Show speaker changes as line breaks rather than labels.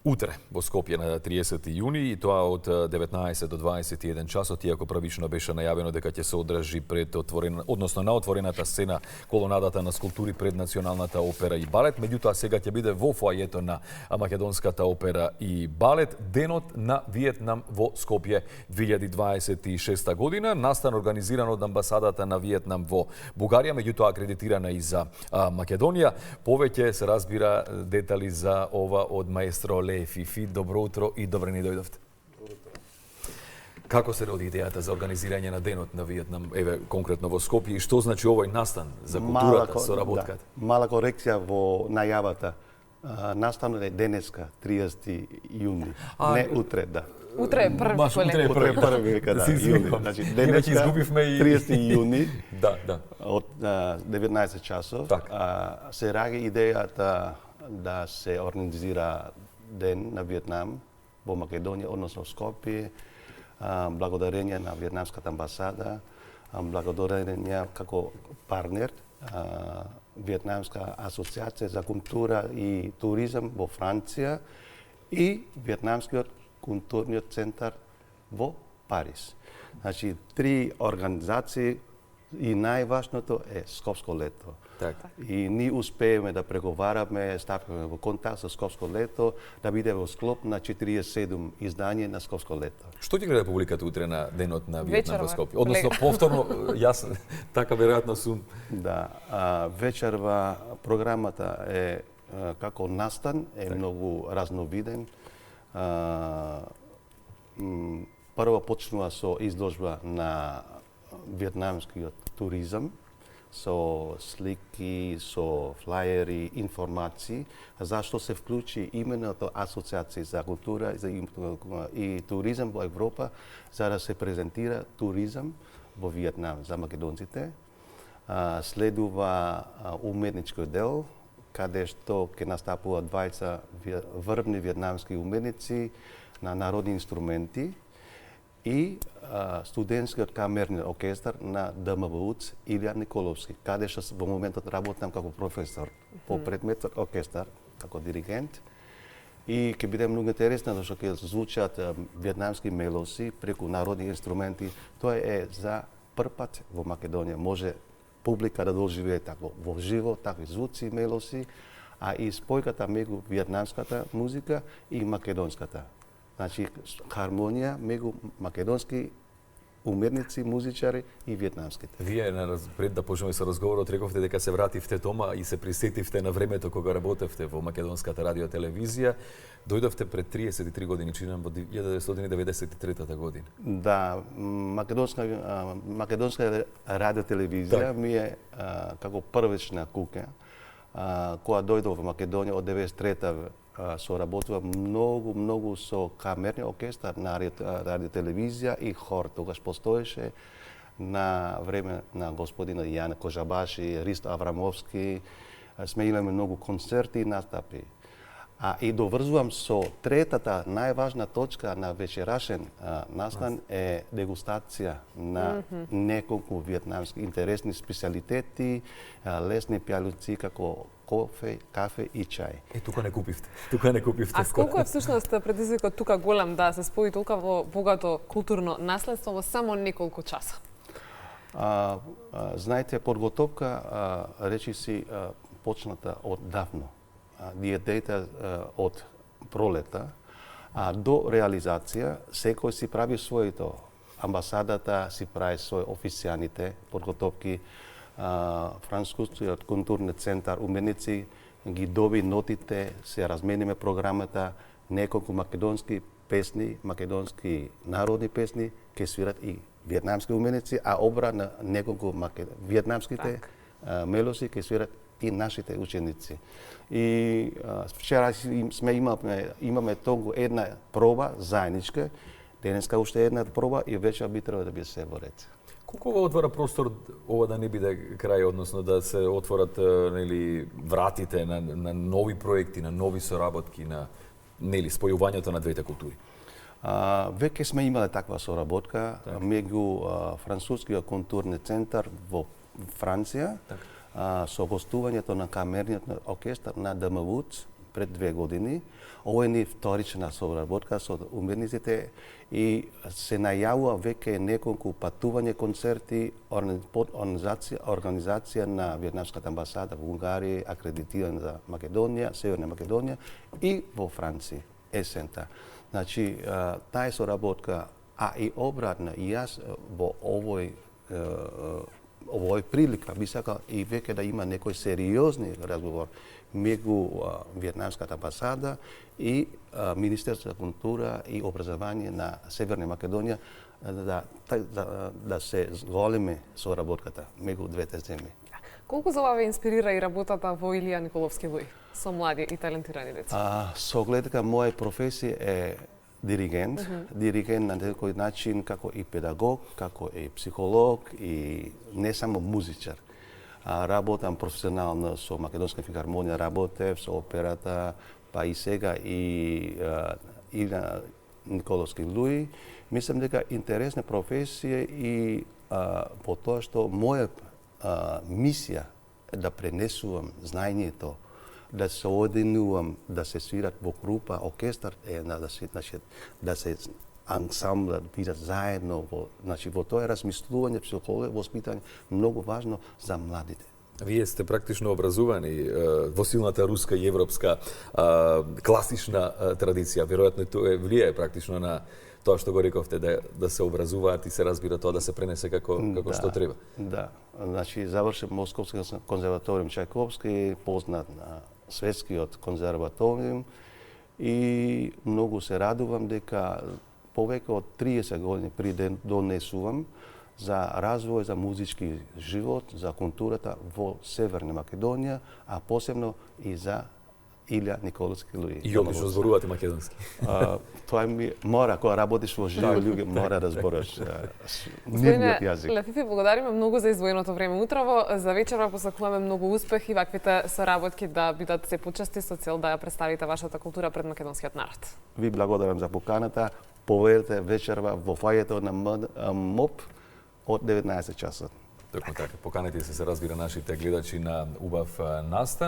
Утре во Скопје на 30 јуни и тоа од 19 до 21 часот, иако правично беше најавено дека ќе се одржи пред на отворената сцена колонадата на скулптури пред Националната опера и балет, меѓутоа сега ќе биде во фоајето на Македонската опера и балет денот на Виетнам во Скопје 2026 година, настан организиран од амбасадата на Виетнам во Бугарија, меѓутоа акредитирана и за Македонија. Повеќе се разбира детали за ова од маестро Фифи. Добро утро и добре ни дојдовте. Како се роди идејата за организирање на денот на Виетнам, еве конкретно во Скопје, и што значи овој настан за културата со работката?
Мала корекција во најавата. Настанот е денеска, 30 јуни, не утре, да.
Утре е први,
Утре е први века, да, јуни. Значи, денеска, 30 јуни, од 19 часов, се раѓа идејата да се организира Ден на Виетнам во Македонија, односно Скопје, благодарење на Виетнамската амбасада, благодарење како партнер Виетнамска асоциација за култура и туризам во Франција и Виетнамскиот културниот центар во Париз. Значи, три организации и најважното е Скопско лето. И ние успееме да преговараме, ставаме во контакт со Скопско лето, да биде во склоп на 47 издање на Скопско лето.
Што ќе гледа публиката утре на денот на Виетнам во Скопје? Односно, повторно, јас така веројатно сум.
Да, вечерва програмата е како настан, е многу разновиден. Прво почнува со изложба на виетнамскиот туризам, со слики, со флаери, информации, зашто се вклучи именно Асоциација за култура и туризам во Европа, за да се презентира туризам во Виетнам за македонците. Следува уметнички дел, каде што ќе настапува 20 врвни виетнамски уметници на народни инструменти и студентскиот камерни оркестар на ДМВУЦ Илија Николовски, каде што во моментот работам како професор по предметот оркестар, како диригент. И ќе биде многу интересно, зашто ќе звучат виетнамски мелоси преку народни инструменти. Тоа е за прв пат во Македонија. Може публика да доживее тако во живо, такви звуци, мелоси, а и спојката меѓу виетнамската музика и македонската. Значи, хармонија меѓу македонски уметници, музичари и виетнамските.
Вие пред да почнеме со разговорот рековте дека се вративте дома и се присетивте на времето кога работевте во Македонската радио телевизија. Дојдовте пред 33 години, чинам во 1993 година.
Да, Македонска радио телевизија ми е како првична куќа, која дојдов во Македонија од 93-та. Соработува многу со камерни оркестар на радио телевизија и хор. Тогаш постоеше на време на господина Јана Кожабаши, Ристо Аврамовски. Сме имаме многу концерти и настапи. И доврзувам со третата најважна точка на вечерашен настан е дегустација на неколку виетнамски интересни специјалитети, лесни пијалуци како кафе и чај.
Тука не купивте. Тука не купивте.
А колку е всушност предизвикот тука голем да се спои толку богато културно наследство во само неколку часа?
Знаете, подготовка речиси почната од давно. Диетета од пролета, до реализација секој си прави своето. Амбасадата си прави свој официјаните подготовки, Францускиот културни центар, уметници ги доби нотите, се размениме програмата, неколку македонски песни, македонски народни песни, ќе свират и виетнамски уметници, а обра на неколку виетнамските мелоси ќе свират и нашите ученици. И вчера имаме толку една проба заедничка, денеска уште една проба и вечер би требало да биде се во ред.
Колку ова отвора простор ова да не биде крај, односно да се отворат вратите на нови проекти, на нови соработки, на спојувањето на двете култури?
Веќе сме имале таква соработка меѓу Францускиот културни центар во Франција, со гостувањето на камерниот оркестар на ДМВУЦ пред 2 години. Ова е вторична соработка со уметниците и се најавува веќе неколку патување, концерти, организација на Виетнамската амбасада во Унгарија, акредитирана за Македонија, Северна Македонија и во Франција, есента. Значи, таа соработка, а и обратно, и јас во овој прилика би сакал и веќе да има некој сериозни разговор меѓу Виетнамската амбасада и Министерството за култура и образование на Северна Македонија да се зголеми соработката меѓу двете земји.
Колку за ве инспирира и работата во Илија Николовски Луи со млади и талентирани деца?
Со гледка моја професија е диригент, диригент на некој начин како и педагог, како и психолог и не само музичар. Работам професионално со Македонска филхармонија, работев со операта, па и сега и Илја Николовски Луи. Мислам дека интересна професија и по тоа што моја мисија е да пренесувам знаењето, да се одинувам, да се свират во група, оркестар, да се ансамбла бидат заедно во тоа размислување, психологија, воспитање многу важно за младите.
Вие сте практично образувани во силната руска и европска класична традиција. Веројатно тоа влијае практично на тоа што го рековте, да се образуваат и се разбира тоа да се пренесе како што треба.
Да, значи завршив Московски конзерваториум Чајковски, познат на светскиот конзерваториум и многу се радувам дека повеќе од 30 години придонесувам за развој, за музички живот, за културата во Северна Македонија, а посебно и за Илја Николовски Луи.
И одлично зборувате македонски.
Тоа ми мора, кога работиш во живо луѓе, мора да зборуваш нивниот јазик.
Лефифи, благодариме многу за издвоеното време утрово. За вечерва посакуваме многу успех и ваквите соработки да бидат се почести со цел да ја представите вашата култура пред македонскиот народ.
Ви благодарам за поканата. Поверете вечерва во фајето на МОП од 19 часот.
Токму така. Поканете се разбира нашите гледачи на убав настан.